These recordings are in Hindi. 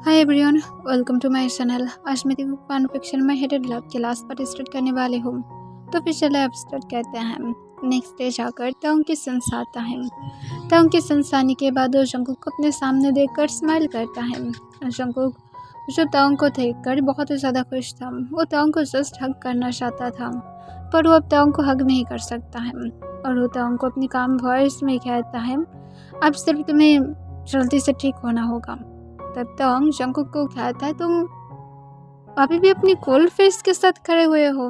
Hi everyone, welcome to my channel. आज मैं देखो फन फिक्शन में हेडेड लव के लास्ट पार्ट स्टार्ट करने वाले हूँ। तो फिर चले अब स्टार्ट करते हैं। नेक्स्ट डे जाकर ताउंग की सन्स आता है। ताउंग की सन्स आने के बाद वो जंकुक को अपने सामने देखकर स्माइल करता है। जंकुक जो ताउंग को देखकर बहुत ही ज़्यादा खुश था। वो ताउंग को जस्ट हग करना चाहता था, पर वो अब ताउंग को हग नहीं कर सकता है। और वो ताउंग को अपनी काम वॉइस में कहता है, अब सिर्फ तुम्हें जल्दी से ठीक होना होगा। तब तांग जंकुक को कहता है, तुम अभी भी अपनी कोल्ड फेस के साथ खड़े हुए हो।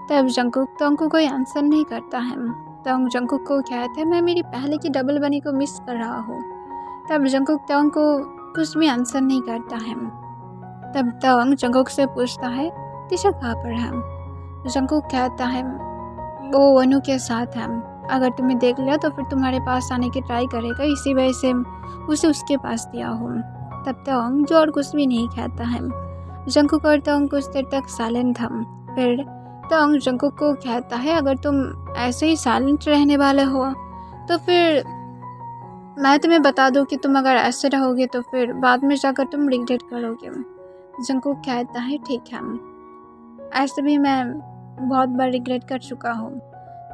तब जंकुक तांग को कोई आंसर नहीं करता है। तांग जंकुक को कहता है, मैं मेरी पहले की डबल बनी को मिस कर रहा हूँ। तब जंकुक तांग को कुछ भी आंसर नहीं करता है। तब तांग जंकुक से पूछता है, तीशा कहाँ पर है। जंकुक कहता है, वो वनु के साथ है। अगर तुम्हें देख लिया तो फिर तुम्हारे पास आने की ट्राई करेगा, इसी वजह से उसे उसके पास दिया हूँ। तब तांग जो और कुछ भी नहीं कहता है। जंकुक और तांग कुछ देर तक साइलेंट था। फिर तांग जंकुक को कहता है, अगर तुम ऐसे ही साइलेंट रहने वाले हो तो फिर मैं तुम्हें बता दूं कि तुम अगर ऐसे रहोगे तो फिर बाद में जाकर तुम रिग्रेट करोगे। जंकुक कहता है, ठीक है, ऐसे भी मैं बहुत बार रिग्रेट कर चुका हूँ।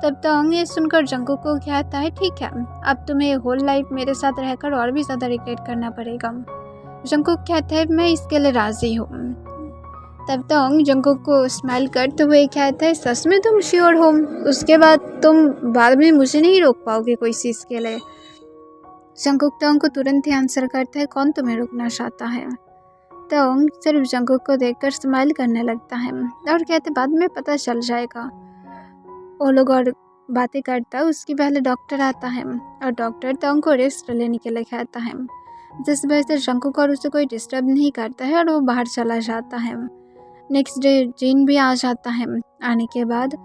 तब तांग ये सुनकर जंकुक को कहता है, ठीक है, अब तुम्हें होल लाइफ मेरे साथ रहकर और भी ज़्यादा रिग्रेट करना पड़ेगा। जंकुक कहता है, मैं इसके लिए राज़ी हूँ। तब तांग जंकुक को स्माइल करते हुए कहता है, सच में तुम श्योर हो? उसके बाद तुम बाद में मुझे नहीं रोक पाओगे कोई चीज़ के लिए। जंकुक तांग को तुरंत ही आंसर करता है, कौन तुम्हें रोकना चाहता है। तांग सिर्फ जंकुक को देखकर स्माइल करने लगता है और कहते, बाद में पता चल जाएगा। वो लोग और बातें करता, उसकी पहले डॉक्टर आता है और डॉक्टर तांग को रेस्ट लेने के लिए कहता है, जिस वजह से जंकुक और उसे कोई डिस्टर्ब नहीं करता है और वो बाहर चला जाता है। नेक्स्ट डे जीन भी आ जाता है। आने के बाद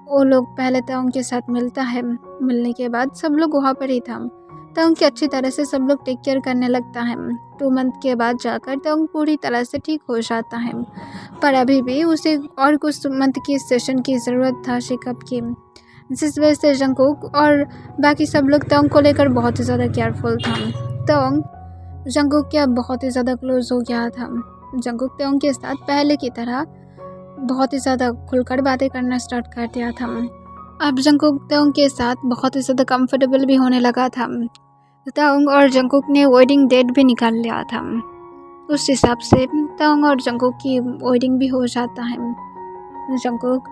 वो लोग पहले तांग के साथ मिलता है। मिलने के बाद सब लोग वहाँ पर ही था। तांग की अच्छी तरह से सब लोग टेक केयर करने लगता है। 2 मंथ के बाद जाकर तांग पूरी तरह से ठीक हो जाता है, पर अभी भी उसे और कुछ मंथ की सेशन की ज़रूरत था चेकअप की, जिस वजह से जंकुक और बाकी सब लोग तांग को लेकर बहुत ही ज़्यादा केयरफुल था। तांग जंकुक के अब बहुत ही ज़्यादा क्लोज हो गया था। जंकुक तांग के साथ पहले की तरह बहुत ही ज़्यादा खुलकर बातें करना स्टार्ट कर दिया था। अब जंकुक तांग के साथ बहुत ही ज़्यादा कंफर्टेबल भी होने लगा था। तांग और जंकुक ने वेडिंग डेट भी निकाल लिया था। उस हिसाब से तांग और जंकुक की वेडिंग भी हो जाता है। जंकुक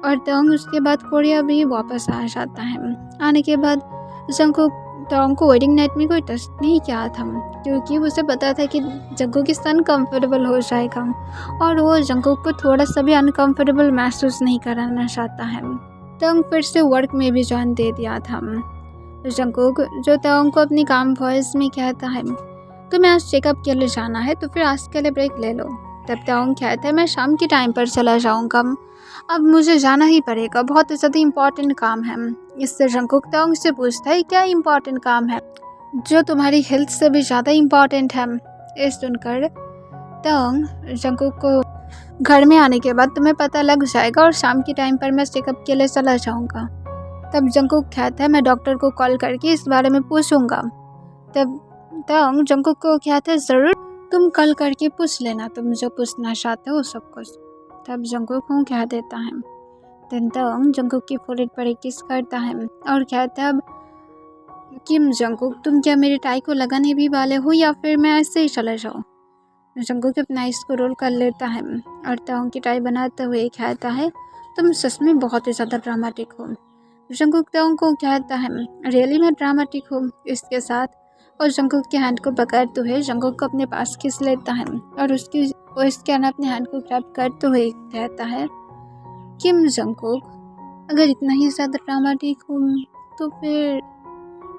और तांग उसके बाद कोरिया भी वापस आ जाता है। आने के बाद जंकुक तांग को वेडिंग नाइट में कोई टच नहीं किया था, क्योंकि उसे पता था कि जंकुक के साथ अनकम्फर्टेबल हो जाएगा और वो जंकुक को थोड़ा सा भी अनकम्फर्टेबल महसूस नहीं कराना चाहता है। तांग फिर से वर्क में भी ज्वाइन दे दिया था। जंकुक जो तांग को अपनी काम वॉइस में कहता है, तुम्हें आज चेकअप के लिए जाना है तो फिर आज के लिए ब्रेक ले लो। तब तांग कहता है, मैं शाम के टाइम पर चला जाऊँगा, अब मुझे जाना ही पड़ेगा, बहुत ज़्यादा इम्पॉर्टेंट काम है। इससे जंकुक तांग से पूछता है, क्या इम्पॉर्टेंट काम है जो तुम्हारी हेल्थ से भी ज़्यादा इम्पॉर्टेंट है। ये सुनकर तांग जंकुक को घर में आने के बाद तुम्हें पता लग जाएगा और शाम के टाइम पर मैं चेकअप के लिए चला जाऊँगा। तब जंकुक कहता है, मैं डॉक्टर को कॉल करके इस बारे में पूछूंगा। तब तांग जंकुक को कहता है, ज़रूर, तुम कॉल करके पूछ लेना, तुम जो पूछना चाहते हो सब कुछ। तब जंकुक को कह देता है। तांग जंकुक की फॉरहेड पर एक किस करता है और कहता है, अब किम जंकुक, तुम क्या मेरे टाई को लगाने भी वाले हो या फिर मैं ऐसे ही चला जाऊँ। जंकुक अपना आइस को रोल कर लेता है और तांग की टाई बनाते हुए कहता है, तुम सच में बहुत ही ज़्यादा ड्रामेटिक हो। जंकुक तांग को कहता है, रियली मैं ड्रामेटिक हूँ। इसके साथ और जंकुक के हैंड को पकड़ते हुए जंकुक को अपने पास खींच लेता है और उसके अपने हैंड को ग्रैब करते हुए कहता है, किम जंकुक, अगर इतना ही ज़्यादा ड्रामेटिक हूँ तो फिर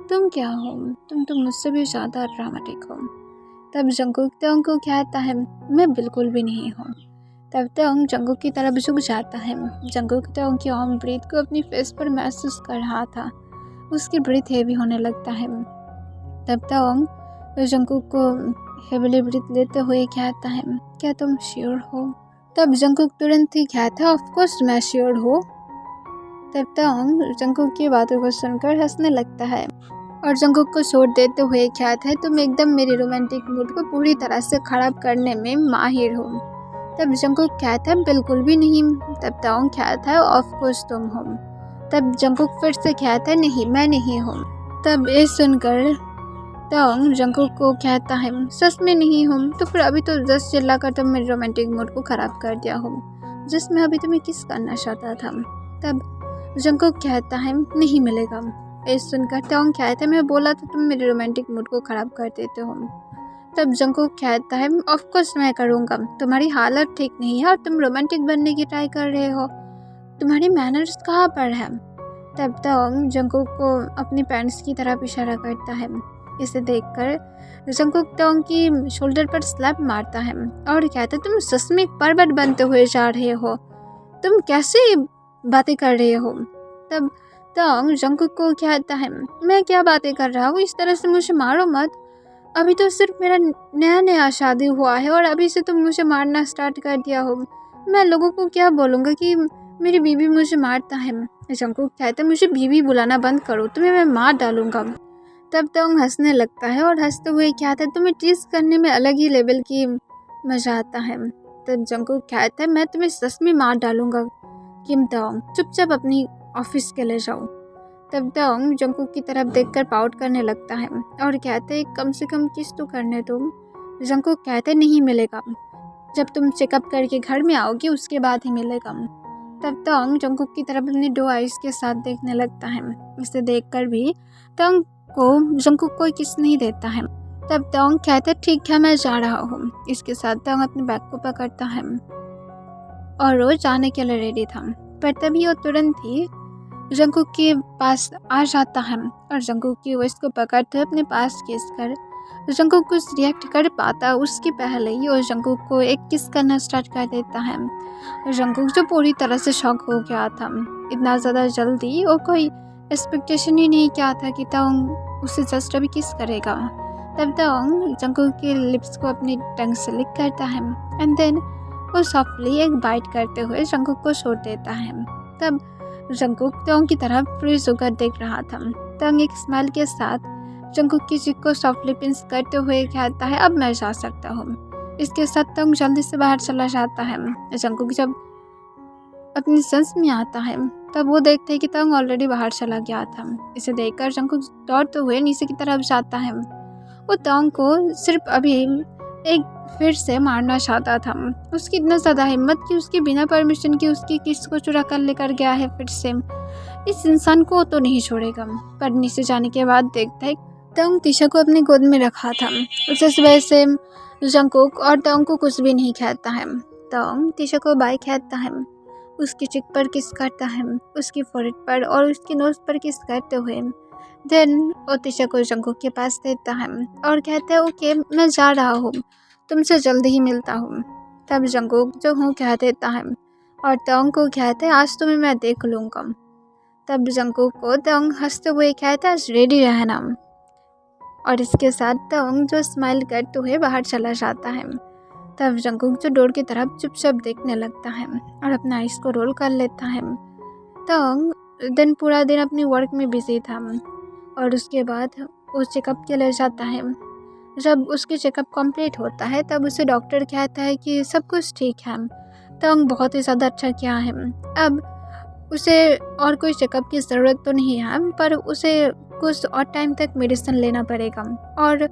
तुम क्या हो? तुम तो मुझसे भी ज़्यादा ड्रामेटिक हो। तब जंकुक तांग को कहता है, मैं बिल्कुल भी नहीं हूँ। तब तांग जंकुक की तरफ झुक जाता है। जंकुक तांग की वार्म ब्रीथ को अपनी फेस पर महसूस कर रहा था। उसकी ब्रीथ हेवी होने लगता है। तब तांग जंकुक को हेवीली ब्रीथ लेते हुए कहता है, क्या तुम श्योर हो? तब जंकुक तुरंत ही कहता है, ऑफ कोर्स मैं श्योर हूँ। तब तांग जंकुक की बातों को सुनकर हंसने लगता है और जंगकुक को छोड़ देते हुए कहता है तुम एकदम मेरे रोमांटिक मूड को पूरी तरह से ख़राब करने में माहिर हो। तब जंगकुक कहता है बिल्कुल भी नहीं। तब ताओंग कहता है ऑफ कोर्स तुम हो। तब जंगकुक फिर से कहता है नहीं मैं नहीं हूँ। तब ये सुनकर ताओंग जंगकुक को कहता है सच में नहीं हूँ तो फिर अभी तो जस्ट चिल्ला कर तुम मेरे रोमांटिक मूड को ख़राब कर दिया हो जिसमें अभी तुम्हें किस करना चाहता था। तब जंगकुक कहता है नहीं मिलेगा। ये सुनकर ताओंग कहता है मैं बोला तो तुम मेरे रोमांटिक मूड को ख़राब कर देते हो। तब जंगकुक कहता है ऑफ कोर्स मैं करूँगा, तुम्हारी हालत ठीक नहीं है और तुम रोमांटिक बनने की ट्राई कर रहे हो, तुम्हारी मैनर्स कहाँ पर है। तब ताओंग जंगकुक को अपनी पैंट्स की तरफ इशारा करता है। इसे देखकर जंगकुक ताओंग की शोल्डर पर स्लैप मारता है और कहता है तुम सच में परवट बनते हुए जा रहे हो, तुम कैसे बातें कर रहे हो। तब ताओंग जंगकुक को कहता है मैं क्या बातें कर रहा हूँ, इस तरह से मुझे मारो मत, अभी तो सिर्फ मेरा नया नया शादी हुआ है और अभी से तुम मुझे मारना स्टार्ट कर दिया हो, मैं लोगों को क्या बोलूँगा कि मेरी बीवी मुझे मारता है। जंगकुक कहता है मुझे बीवी बुलाना बंद करो, तुम्हें मैं मार डालूंगा। तब ताओंग हंसने लगता है और हंसते हुए कहता है तुम्हें टीज करने में अलग ही लेवल की मज़ा आता है। तब जंगकुक कहता है मैं तुम्हें सच में मार डालूंगा। किम ताओंग चुपचाप अपनी ऑफिस के ले जाओ। तब ताओंग जंगकुक की तरफ देखकर पाउट करने लगता है और कहते हैं कम से कम किस तो करने तुम। जंगकुक कहते नहीं मिलेगा, जब तुम चेकअप करके घर में आओगी उसके बाद ही मिलेगा। तब ताओंग जंगकुक की तरफ अपनी 2 आइज़ के साथ देखने लगता है। इसे देखकर भी ताओंग को जंगकुक कोई किस नहीं देता है। तब ताओंग कहते ठीक है मैं जा रहा हूँ। इसके साथ ताओंग अपने बैग को पकड़ता है और वो जाने के लिए रेडी था, पर तभी वो तुरंत ही जंगकुक के पास आ जाता है और जंगकुक की वेस्ट को पकड़ते अपने पास किस कर जंगकुक कुछ रिएक्ट कर पाता उसके पहले ही वो जंगकुक को एक किस करना स्टार्ट कर देता है। जंगकुक जो पूरी तरह से शॉक हो गया था, इतना ज़्यादा जल्दी वो कोई एक्सपेक्टेशन ही नहीं किया था कि ताओंग उसे जस्ट अभी किस करेगा। तब ताओंग जंगकुक के लिप्स को अपनी टंग से लिक करता है एंड देन वो सॉफ्टली एक बाइट करते हुए जंगकुक को छोड़ देता है। तब जंगकुक ताओंग की तरफ फ्रीज होकर देख रहा था। ताओंग एक स्माइल के साथ जंगकुक की चिक को सॉफ्टली पिंच करते हुए कहता है अब मैं जा सकता हूँ। इसके साथ ताओंग जल्दी से बाहर चला जाता है। जंगकुक जब अपनी सेंस में आता है तब वो देखते हैं कि ताओंग ऑलरेडी बाहर चला गया था। इसे देखकर जंगकुक दौड़ते हुए नीचे की तरफ जाता है। वो ताओंग को सिर्फ अभी एक फिर से मारना चाहता था। उसकी इतना ज़्यादा हिम्मत कि उसकी बिना परमिशन के उसकी किस को चुरा कर लेकर गया है फिर से। इस इंसान को तो नहीं छोड़ेगा। पर नीचे जाने के बाद देखता है ताओंग तीशा को अपनी गोद में रखा था। उस वजह से जंगकुक और ताओंग को कुछ भी नहीं कहता है। ताओंग तीशा को बाय कहता है, उसकी चिक पर किस करता है, उसकी फोrehead पर और उसकी नोज पर किस करते हुए देन वो तीशा को जंगकुक के पास देता है और कहता है ओके मैं जा रहा हूँ, तुमसे जल्दी ही मिलता हूँ। तब जंगकुक जो हूँ कह देता है और ताओंग को कहता है आज तुम्हें मैं देख लूँगा। तब जंगकुक को ताओंग हंसते हुए कहता है आज रेडी रहना। और इसके साथ ताओंग जो स्माइल करते हुए बाहर चला जाता है। तब जंगकुक जो डोर की तरफ चुपचाप देखने लगता है और अपना आइस को रोल कर लेता है। ताओंग दिन पूरा दिन अपनी वर्क में बिजी था और उसके बाद वो चेकअप के लिए जाता है। जब उसकी चेकअप कंप्लीट होता है तब उसे डॉक्टर कहता है कि सब कुछ ठीक है। ताओंग बहुत ही ज़्यादा अच्छा किया है, अब उसे और कोई चेकअप की ज़रूरत तो नहीं है, पर उसे कुछ और टाइम तक मेडिसिन लेना पड़ेगा और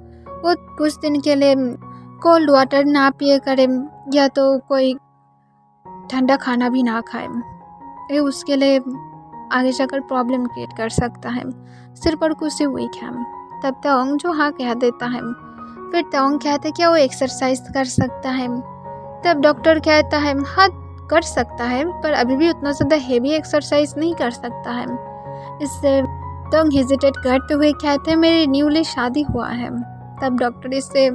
वो कुछ दिन के लिए कोल्ड वाटर ना पिए करे या तो कोई ठंडा खाना भी ना खाए। ये उसके लिए आगे जाकर प्रॉब्लम क्रिएट कर सकता है। सिर पर कुछ वीक है। तब ताओंग जो हाँ कह देता है। फिर ताओंग कहता है क्या वो एक्सरसाइज कर सकता है। तब डॉक्टर कहता है हाँ कर सकता है, पर अभी भी उतना ज़्यादा हेवी एक्सरसाइज नहीं कर सकता है। इससे ताओंग हेजिटेट करते हुए कहते हैं मेरी न्यूली शादी हुआ है। तब डॉक्टर इससे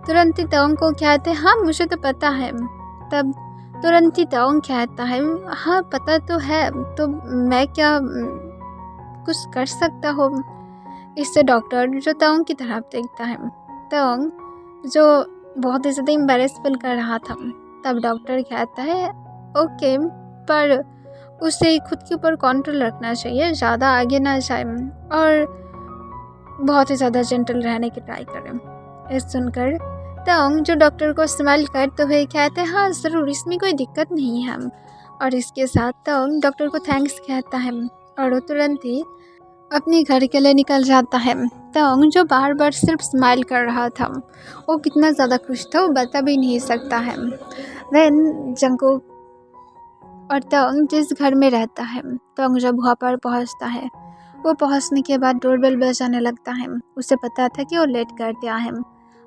तुरंत ही ताओंग को कहते हैं हाँ मुझे तो पता है। तब तुरंत ही ताओंग कहता है हाँ पता तो है, तो मैं क्या कुछ कर सकता हूँ। इससे डॉक्टर जो ताओंग की तरफ देखता है। ताओंग जो बहुत ही ज़्यादा एम्बैरेस फील कर रहा था। तब डॉक्टर कहता है ओके, पर उसे खुद के ऊपर कंट्रोल रखना चाहिए, ज़्यादा आगे ना जाए और बहुत ही ज़्यादा जेंटल रहने की ट्राई करें। ये सुनकर तंग जो डॉक्टर को स्माइल करते हुए कहते हैं हाँ ज़रूर, इसमें कोई दिक्कत नहीं है। और इसके साथ तंग डॉक्टर को थैंक्स कहता है और वो तुरंत ही अपने घर के लिए निकल जाता है। तंग जो बार बार सिर्फ स्माइल कर रहा था, वो कितना ज़्यादा खुश था वो बता भी नहीं सकता है। देन जंगकुक और तंग जिस घर में रहता है, तंग जब वहाँ पर पहुँचता है, वो पहुँचने के बाद डोरबेल बजाने लगता है। उसे पता था कि वो लेट कर दिया है,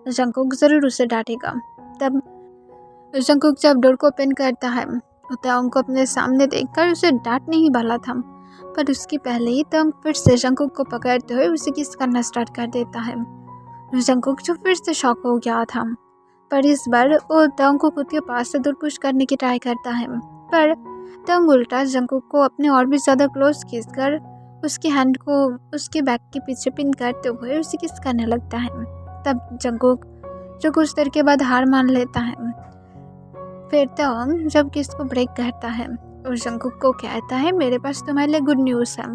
जंगकुक ज़रूर उसे डांटेगा। तब जंगकुक जब डोर को ओपन करता है, तंग को अपने सामने देखकर उसे डांटने ही वाला था, पर उसके पहले ही तंग फिर से जंगकुक को पकड़ते हुए उसे किस करना स्टार्ट कर देता है। जंगकुक जो फिर से शॉक हो गया था, पर इस बार वो तंग को खुद के पास से दूर पुश करने की ट्राई करता है, पर तंग उल्टा जंगकुक को अपने और भी ज़्यादा क्लोज खींचकर उसके हैंड को उसके बैक के पीछे पिन करते हुए उसे किस करने लगता है। तब जंगकुक जो कुछ देर के बाद हार मान लेता है। फिर तंग जब किस को ब्रेक करता है और जंगकुक को कहता है मेरे पास तुम्हारे लिए गुड न्यूज़ है।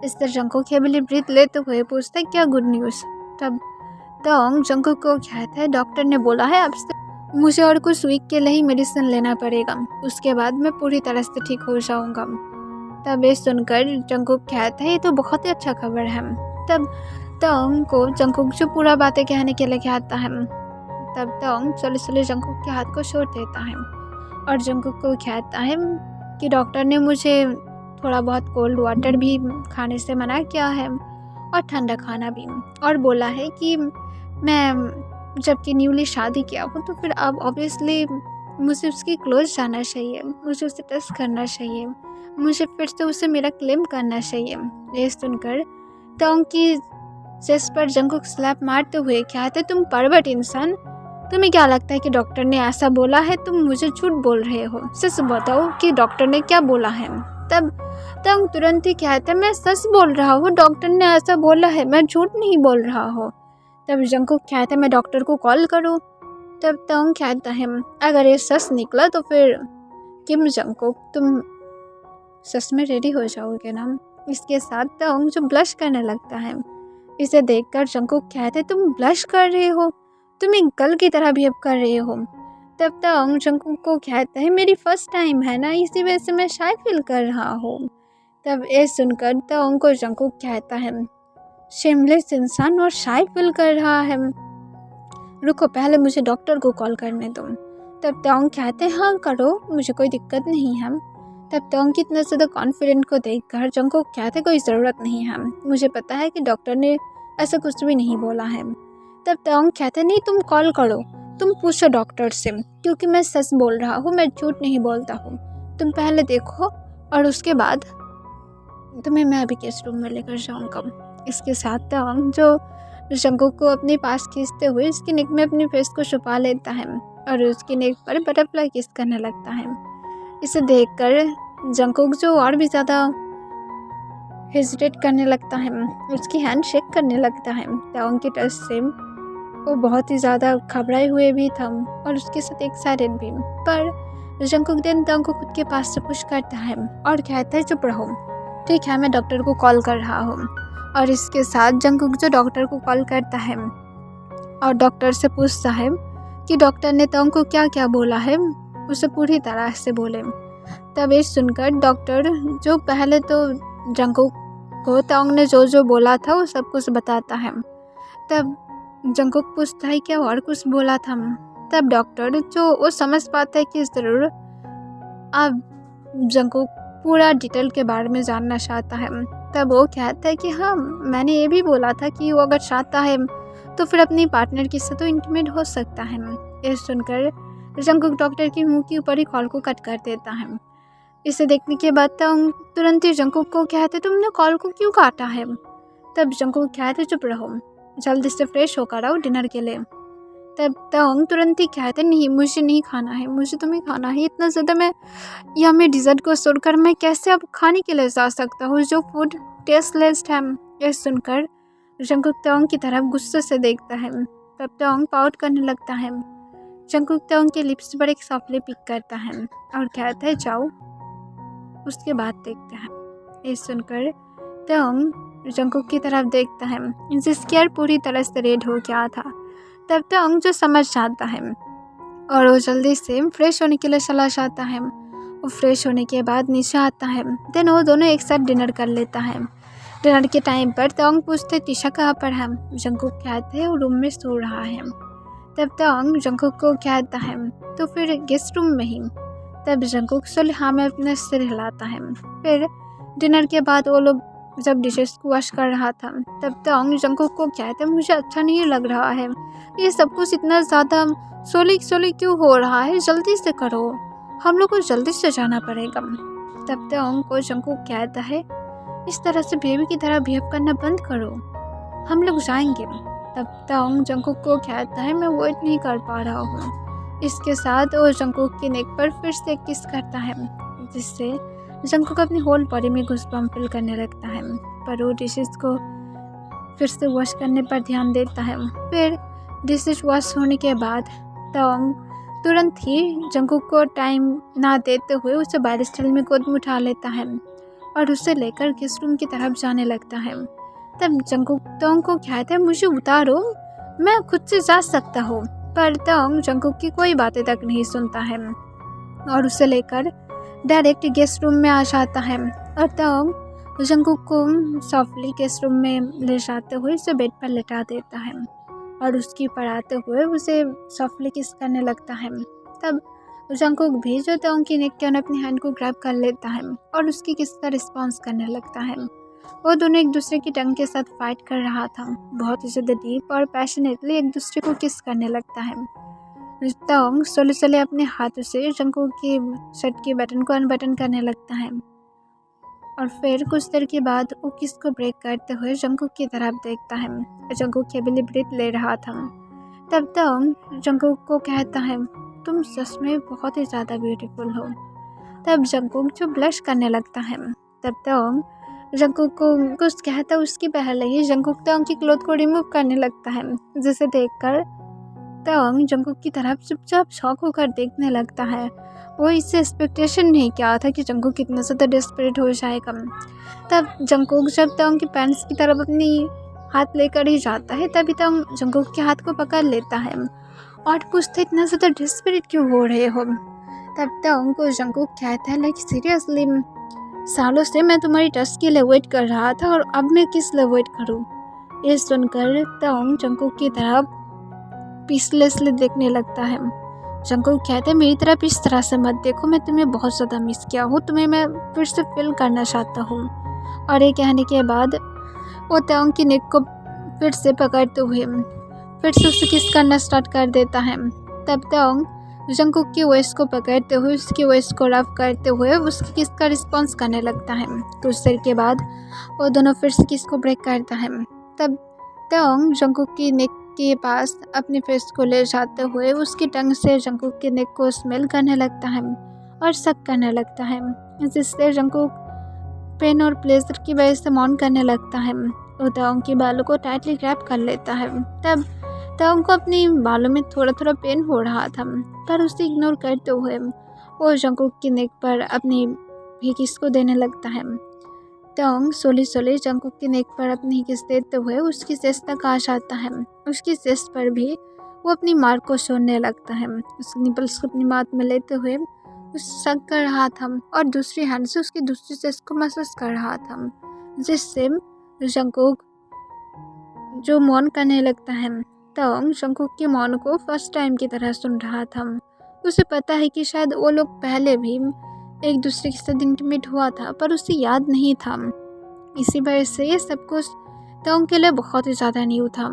इस तरह जंगकुक हेविली ब्रीथ लेते हुए पूछता है क्या गुड न्यूज़। तब तंग जंगकुक को कहता है डॉक्टर ने बोला है अब से मुझे और कुछ वीक के लिए ही मेडिसिन लेना पड़ेगा, उसके बाद मैं पूरी तरह से ठीक हो जाऊंगा। तब ये सुनकर जंगकुक कहता है ये तो बहुत ही अच्छा खबर है। तब तंग को जंगकुक जो पूरा बातें कहने के लिए कहता है। तब तंग चले जंगकुक के हाथ को छोड़ देता है और जंगकुक को कहता है कि डॉक्टर ने मुझे थोड़ा बहुत कोल्ड वाटर भी खाने से मना किया है और ठंडा खाना भी, और बोला है कि मैं जबकि न्यूली शादी किया हूँ तो फिर अब ऑब्वियसली मुझे उसकी क्लोज जाना चाहिए, मुझे उसे टच करना चाहिए, मुझे फिर से उसे मेरा क्लेम करना चाहिए। ये सुनकर तंग की चेस्ट पर जंगकुक स्लैप मारते हुए कहते तुम परवर्ट इंसान, तुम्हें क्या लगता है कि डॉक्टर ने ऐसा बोला है? तुम मुझे झूठ बोल रहे हो, सच बताओ कि डॉक्टर ने क्या बोला है। तब तंग तुरंत ही कहता है मैं सच बोल रहा हूँ, डॉक्टर ने ऐसा बोला है, मैं झूठ नहीं बोल रहा हूँ। तब जंगकुक कहता है मैं डॉक्टर को कॉल करूँ। तब तंग कहता है अगर ये सच निकला तो फिर किम जंगकुक तुम सच में रेडी हो जाओगे ना। इसके साथ तंग जो ब्लश करने लगता है, इसे देखकर जंगकुक कहते तुम ब्लश कर रहे हो, तुम एक गर्ल की तरह बिहेव कर रहे हो। तब तंग जंगकुक को कहता है मेरी फर्स्ट टाइम है ना, इसी वजह से मैं शाय फील कर रहा हूँ। तब ये सुनकर तंग को जंगकुक कहता है शेमलेस इंसान और शाय फील कर रहा है, रुको पहले मुझे डॉक्टर को कॉल करने दो। तब तंग कहते हैं हाँ करो, मुझे कोई दिक्कत नहीं है। तब तंग की इतना ज़्यादा कॉन्फिडेंट को देखकर जंगकुक कहते कोई ज़रूरत नहीं है, मुझे पता है कि डॉक्टर ने ऐसा कुछ भी नहीं बोला है। तब तंग कहते नहीं तुम कॉल करो, तुम पूछो डॉक्टर से, क्योंकि मैं सच बोल रहा हूँ, मैं झूठ नहीं बोलता हूँ। तुम पहले देखो और उसके बाद तुम्हें मैं अभी केस रूम में लेकर जाऊँगा। इसके साथ तंग जो जंगकुक को अपने पास खींचते हुए उसकी नेक में अपनी फेस को छुपा लेता है और उसकी नेक पर बटरफ्लाई किस करने लगता है। इसे देखकर जंगकुक जो और भी ज़्यादा हेजिटेट करने लगता है, उसकी हैंड शेक करने लगता है। तंग की टच से वो बहुत ही ज़्यादा घबराए हुए भी था और उसके साथ एक्साइटेड भी। पर जंगकुक देन तंग को खुद के पास से पुश करता है और कहता है चुप रहो, ठीक है मैं डॉक्टर को कॉल कर रहा हूँ। और इसके साथ जंगकुक जो डॉक्टर को कॉल करता है और डॉक्टर से पूछता है कि डॉक्टर ने तंग को क्या क्या बोला है, उसे पूरी तरह से बोले। तब ये सुनकर डॉक्टर जो पहले तो जंगकुक को तंग ने जो जो बोला था वो सब कुछ बताता है। तब जंगकुक पूछता है क्या और कुछ बोला था। तब डॉक्टर जो वो समझ पाता है कि ज़रूर अब जंगकुक पूरा डिटेल के बारे में जानना चाहता है। तब वो कहता है कि हाँ मैंने ये भी बोला था कि वो अगर चाहता है तो फिर अपनी पार्टनर के साथ तो इंटीमेट हो सकता है। ये सुनकर जंगकुक डॉक्टर की मुंह के ऊपर ही कॉल को कट कर देता है। इसे देखने के बाद तंग तुरंत ही जंगकुक को कहते तुमने कॉल को क्यों काटा है। तब जंगकुक कहते चुप रहो, जल्दी से फ्रेश होकर आओ डिनर के लिए। तब तंग तुरंत ही कहते नहीं मुझे नहीं खाना है, मुझे तुम्हें खाना है, इतना ज़्यादा मैं या मैं डिज़र्ट को छोड़कर मैं कैसे अब खाने के लिए जा सकता हूँ जो फूड टेस्टलेस है। यह सुनकर जंगकुक तंग की तरफ गुस्से से देखता है। तब तंग पाउट करने लगता है। जंगकुक तंग के लिप्स पर एक सॉफ्टली पिक करता है और कहता है जाओ उसके बाद देखते हैं। ये सुनकर तोंग जंकुक की तरफ देखता है जिसकी यार पूरी तरह से रेड हो गया था। तब तोंग जो समझ जाता है और वो जल्दी से फ्रेश होने के लिए चला जाता है। वो फ्रेश होने के बाद नीचे आता है। देन वो दोनों एक साथ डिनर कर लेता है। डिनर के टाइम पर तोंग पूछते तिशा कहाँ पर है। जंकुक कहते हैं वो रूम में सो रहा है। तब तोंग जंकुक को कहता है तो फिर गेस्ट रूम में ही। तब जंकुक सुलह में अपने सिर हिलाता है। फिर डिनर के बाद वो लोग जब डिशेस को वॉश कर रहा था तब तोंग जंकुक को कहते मुझे अच्छा नहीं लग रहा है, ये सब कुछ इतना ज़्यादा सोली क्यों हो रहा है, जल्दी से करो, हम लोग को जल्दी से जाना पड़ेगा। तब तोंग को जंकुक कहता है इस तरह से बेबी की तरह बिहेव करना बंद करो, हम लोग जाएंगे। तब तोंग जंकुक को कहता है मैं वेट नहीं कर पा रहा हूँ। इसके साथ वो जंकुक के नेक पर फिर से किस करता है जिससे जंकुक अपनी होल बॉडी में गूज़बम्प फील करने लगता है। पर वो डिशेस को फिर से वॉश करने पर ध्यान देता है। फिर डिशेस वॉश होने के बाद तोंग तुरंत ही जंकुक को टाइम ना देते हुए उसे बैरिस्टल में गोद में उठा लेता है और उसे लेकर गेस्ट रूम की तरफ जाने लगता है। तब जंकुक तोंग को कहता है मुझे उतारो, मैं खुद से जा सकता हूँ। पर तोंग जंकुक की कोई बातें तक नहीं सुनता है और उसे लेकर डायरेक्ट गेस्ट रूम में आ जाता है। और तोंग जंकुक को सॉफ्टली गेस्ट रूम में ले जाते हुए उसे बेड पर लेटा देता है और उसकी पढ़ाते हुए उसे सॉफ्टली किस करने लगता है। तब जंकुक भी जो तोंग की नेक के अपनी हैंड को ग्रैब कर लेता है और उसकी किस का रिस्पॉन्स करने लगता है। वो दोनों एक दूसरे की टंग के साथ फाइट कर रहा था। बहुत ही ज़्यादा डीप और पैशनेटली एक दूसरे को किस करने लगता है। तोंग सोले अपने हाथों से जंकुक की शर्ट के बटन को अनबटन करने लगता है और फिर कुछ देर के बाद वो किस को ब्रेक करते हुए जंकुक की तरफ देखता है। जंकुक केवल ब्रीथ ले रहा था। तब तोंग जंकुक को कहता है तुम सच में बहुत ही ज़्यादा ब्यूटीफुल हो। तब जंकुक जो ब्लश करने लगता है। तब तोंग जंकुक को कुछ कहता उसकी पहले ही जंकुक तोंग की क्लोथ को रिमूव करने लगता है, जिसे देखकर तोंग जंकुक की तरफ चुपचाप शॉक होकर देखने लगता है। वो इससे एक्सपेक्टेशन नहीं किया था कि जंकुक कितना ज़्यादा डेस्परेट हो जाएगा। तब जंकुक जब तोंग के पैंट्स की तरफ अपनी हाथ लेकर ही जाता है तभी तोंग जंकुक के हाथ को पकड़ लेता है और पूछता है इतना ज़्यादा डेस्परेट क्यों हो रहे हो। तब तोंग को जंकुक कहता है लाइक सीरियसली सालों से मैं तुम्हारी टच के लिए वेट कर रहा था और अब मैं किस लिए वेट करूं। ये सुनकर तोंग जंकुक की तरफ पीसलेसली देखने लगता है। जंकुक कहते हैं मेरी तरफ इस तरह से मत देखो, मैं तुम्हें बहुत ज़्यादा मिस किया हूँ, तुम्हें मैं फिर से फील करना चाहता हूँ। और ये कहने के बाद वो तोंग की नेक को फिर से पकड़ते हुए फिर से उसे किस करना स्टार्ट कर देता है। तब तोंग जंकुक की वेस्ट को पकड़ते हुए उसकी वेस्ट को रफ करते हुए उसकी किस का रिस्पॉन्स करने लगता है। कुछ देर के बाद वो दोनों फिर से किस को ब्रेक करता है। तब तोंग जंकुक की नेक के पास अपने फेस को ले जाते हुए उसकी टंग से जंकुक के नेक को स्मेल करने लगता है और शक करने लगता है, जिससे जंकुक पेन और प्लेजर की वजह से मौन करने लगता है। वो तोंग के बालों को टाइटली ग्रैब कर लेता है। तब तोंग को अपने बालों में थोड़ा थोड़ा पेन हो रहा था, पर उसे इग्नोर करते हुए वो जंकुक की नेक पर अपनी भी किस को देने लगता है। तोंग सोले जंकुक की नेक पर अपनी किस देते हुए उसकी चेस्ट तक आ जाता है। उसकी चेस्ट पर भी वो अपनी मार्क को छोड़ने लगता है। उसके निपल्स को अपनी माउथ में लेते हुए उसे सक कर रहा था और दूसरी हैंड से उसकी दूसरी चेस्ट को मसाज कर रहा था, जिससे जंकुक जो मौन करने लगता है। तोंग जंकुक के मौन को फर्स्ट टाइम की तरह सुन रहा था। उसे पता है कि शायद वो लोग पहले भी एक दूसरे के साथ इंटीमेट हुआ था, पर उसे याद नहीं था। इसी वजह से ये सब कुछ तोंग के लिए बहुत ही ज़्यादा न्यू था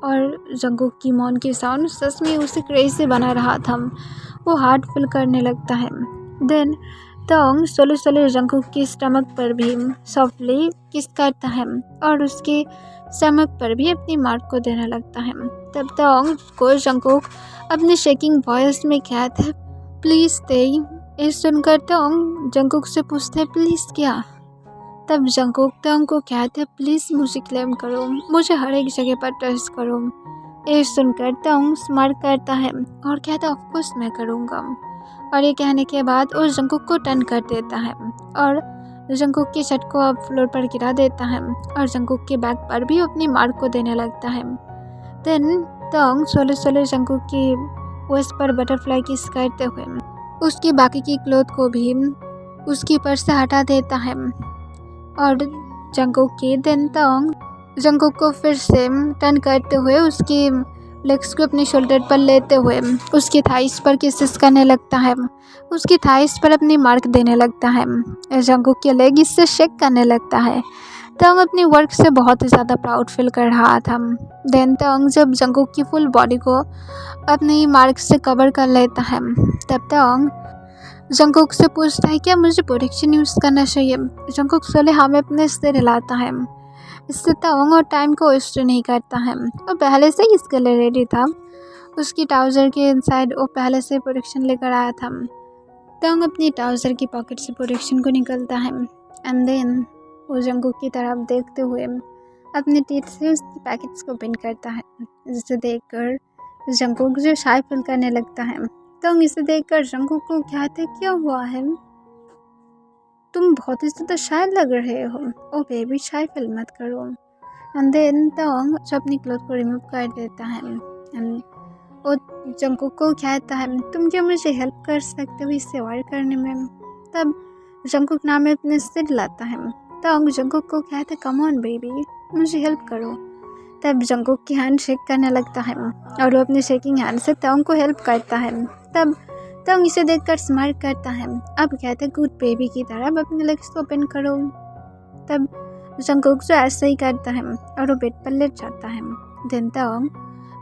और जंकुक की मौन की साउंड सच में उसे क्रेजी बना रहा था। वो हार्ट फील करने लगता है। देन तोंग सोले जंकुक की स्टमक पर भी सॉफ्टली किस करता है और उसके स्टमक पर भी अपनी मार्क को देने लगता है। तब तोंग को जंकुक अपनी शेकिंग वॉइस में कहता है प्लीज़ स्टे। ये सुनकर तोंग जंकुक से पूछते प्लीज़ क्या। तब जंकुक तोंग को कहते प्लीज़ मुझे क्लेम करो, मुझे हर एक जगह पर टच करो। ये सुनकर तोंग स्माइल करता है और कहता ऑफ कोर्स मैं करूँगा। और ये कहने के बाद वो जंकुक को टर्न कर देता है और जंगकुक की शर्ट को अब फ्लोर पर गिरा देता है और जंगकुक के बैग पर भी अपनी मार्क को देने लगता है। देन तोंग सोले सोले जंगकुक की वेस्ट पर बटरफ्लाई किस करते हुए उसकी बाकी की क्लोथ को भी उसके ऊपर से हटा देता है और जंगकुक की देन तोंग जंगकुक को फिर से टर्न करते हुए उसकी लेग्स को अपने शोल्डर पर लेते हुए उसकी थाइस पर किसेस करने लगता है, उसकी थाइस पर अपनी मार्क देने लगता है। जंगकुक के लेग इससे शेक करने लगता है। तोंग अपनी वर्क से बहुत ही ज़्यादा प्राउड फील कर रहा था। देन तोंग जब जंगकुक की फुल बॉडी को अपनी मार्क से कवर कर लेता है तब तोंग जंगकुक से पूछता है क्या मुझे प्रोटेक्शन यूज़ करना चाहिए। जंगकुक सोले हाँ में अपने सिर हिलाता है। इससे तोंग और टाइम को वेस्ट नहीं करता है और पहले से ही इसके लिए रेडी था। उसकी ट्राउज़र के इनसाइड वो पहले से प्रोटेक्शन लेकर आया था। तोंग अपनी ट्राउज़र की पॉकेट से प्रोटेक्शन को निकलता है एंड देन वो जंगकुक की तरफ देखते हुए अपने टीथ से उसकी पैकेट्स को ओपन करता है, जिसे देखकर जंगकुक जो शाय फील करने लगता है। तोंग इसे देखकर जंगकुक को कहते क्या हुआ है, तुम बहुत ही ज़्यादा शाय लग रहे हो। ओ बेबी शाय फील मत करो। एंड देन तोंग जो अपनी क्लोथ को रिमूव कर देता है एंड वो जंगकुक को कहता है तुम क्या मुझे हेल्प कर सकते हो इसे अवॉइड करने में। तब जंगकुक नाम में अपने सिर लाता है। तोंग जंगकुक को कहते कम ऑन बेबी मुझे हेल्प करो। तब जंगकुक की हैंड शेक करने लगता है और वो अपनी शेकिंग हैंड से तोंग को हेल्प करता है। तब तोंग इसे देखकर स्माइल करता है। अब कहते गुड बेबी की तरह अपने लेग्स को ओपन करो। तब जंगकुक जो ऐसे ही करता है और वो बेड पर लेट जाता है। देन तोंग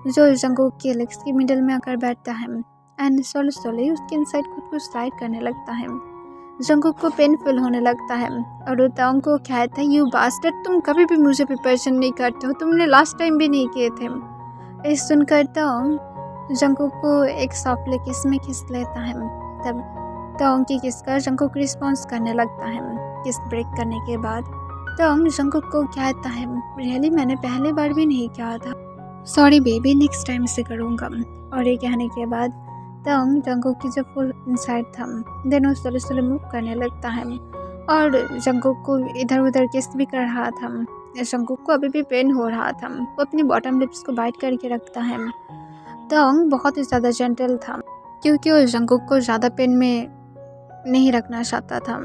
जो जंगकुक के लेग्स की मिडल में आकर बैठता है एंड सोले सोले उसके इनसाइड खुद को स्लाइड करने लगता है। जंगकुक को पेनफुल होने लगता है और वो तोंग को कहता है यू बास्टर्ड तुम कभी भी मुझे प्रिपरेशन नहीं करते हो, तुमने लास्ट टाइम भी नहीं किए थे। इस सुनकर तोंग जंगकुक को एक सॉफ्ट किस में किस लेता है। तब तोंग की किस का जंगकुक रिस्पॉन्स करने लगता है। किस ब्रेक करने के बाद तोंग जंगकुक को कहता है रियली मैंने पहले बार भी नहीं किया था, सॉरी बेबी नेक्स्ट टाइम से करूँगा। और ये कहने के बाद तोंग जंगकुक की जो फुल इनसाइड था देन वो स्लो स्लो मूव करने लगता है और जंगकुक को इधर उधर किस भी कर रहा था। जंगकुक को अभी भी पेन हो रहा था, वो अपनी बॉटम लिप्स को बाइट करके रखता है। तोंग बहुत ही ज़्यादा जेंटल था क्योंकि वो जंगकुक को ज़्यादा पेन में नहीं रखना चाहता था।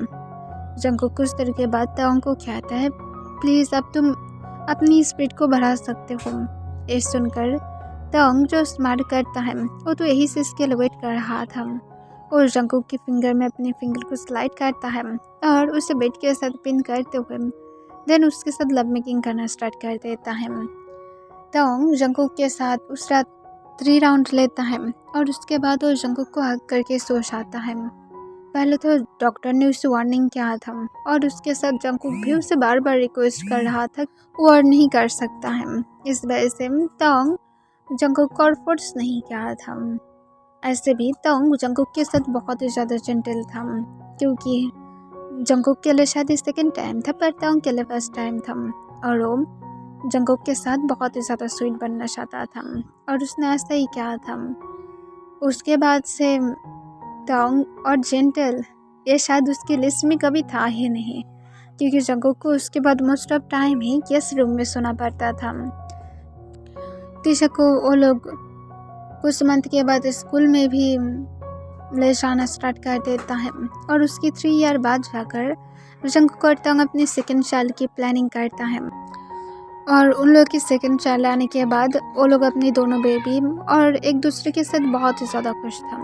जंगकुक कुछ देर के बाद तोंग को कहता है प्लीज़ अब तुम अपनी स्पीड को बढ़ा सकते हो। ये सुनकर तोंग जो स्माइल करता है वो तो यही से इसके लिए वेट कर रहा था और जंगकुक की फिंगर में अपने फिंगर को स्लाइड करता है और उसे बेड के साथ पिन करते हुए देन उसके साथ लव मेकिंग करना स्टार्ट कर देता है। तोंग जंगकुक के साथ उस रात 3 राउंड लेता है और उसके बाद वो जंगकुक को हग करके सो जाता है। पहले तो डॉक्टर ने उसे वार्निंग किया था और उसके साथ जंगकुक भी उसे बार बार रिक्वेस्ट कर रहा था वो और नहीं कर सकता है। इस वजह से तोंग जंगकुक को फोर्स नहीं किया था। ऐसे भी तोंग जंगकुक के साथ बहुत ही ज़्यादा जेंटल था क्योंकि जंगकुक के लिए शायद सेकेंड टाइम था पर तोंग के लिए फर्स्ट टाइम था और वो जंगकुक के साथ बहुत ही ज़्यादा स्वीट बनना चाहता था और उसने ऐसा ही किया था। उसके बाद से तोंग और जेंटल ये शायद उसकी लिस्ट में कभी था ही नहीं क्योंकि जंगकुक को उसके बाद most of time he guest room में सोना पड़ता था। टीचर को वो लोग कुछ मंथ के बाद स्कूल में भी ले जाना स्टार्ट कर देता है और उसकी 3 ईयर बाद जाकर जंगकुक और तोंग अपनी सेकेंड चाइल्ड की प्लानिंग करता है और उन लोग की सेकेंड चाइल्ड आने के बाद वो लोग अपनी दोनों बेबी और एक दूसरे के साथ बहुत ही ज़्यादा खुश था।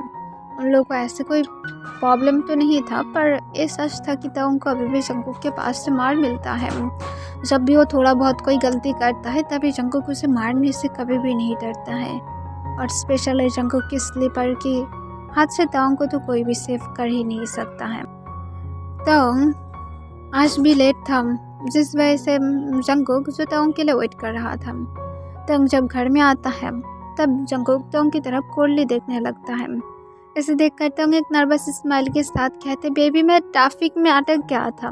उन लोगों को ऐसे कोई प्रॉब्लम तो नहीं था पर ये सच था कि तोंग को अभी भी जंगकुक के पास से मार मिलता है। जब भी वो थोड़ा बहुत कोई गलती करता है तभी जंगकुक उसे मारने से कभी भी नहीं डरता है और स्पेशली जंगकुक की स्लीपर की हाथ से तोंग को तो कोई भी सेव कर ही नहीं सकता है। तोंग आज भी लेट था जिस वजह से जंगकुक जो तोंग के लिए वेट कर रहा था। तोंग जब घर में आता है तब जंगकुक तोंग की तरफ कोल्डली देखने लगता है। इसे देखकर तोंग एक नर्वस स्माइल के साथ कहते बेबी मैं ट्रैफिक में अटक गया था।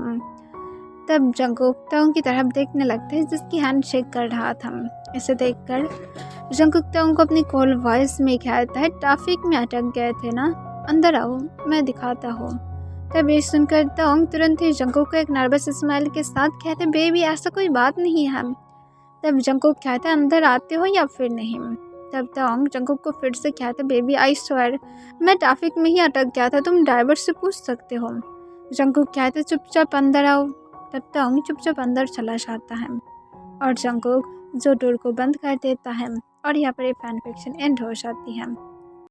तब जंगकुक तोंग की तरफ देखने लगता है जिसकी हैंड शेक कर रहा था। इसे देखकर जंगकुक तोंग को अपनी कोल्ड वॉइस में कहता है ट्रैफिक में अटक गए थे ना, अंदर आओ मैं दिखाता हूँ। तब ये सुनकर तोंग तुरंत ही जंगकुक को एक नर्वस स्माइल के साथ कहते, बेबी ऐसा कोई बात नहीं है। तब जंगकुक कहते, अंदर आते हो या फिर नहीं। तब तोंग जंगकुक को फिर से कहते, बेबी आई स्वेयर मैं ट्रैफिक में ही अटक गया था, तुम ड्राइवर से पूछ सकते हो। जंगकुक कहते, चुपचाप अंदर आओ। तब तोंग चुपचाप अंदर चला जाता है और जंगकुक जो डोर को बंद कर देता है और यहाँ पर ये फैन फिक्शन एंड हो जाती है।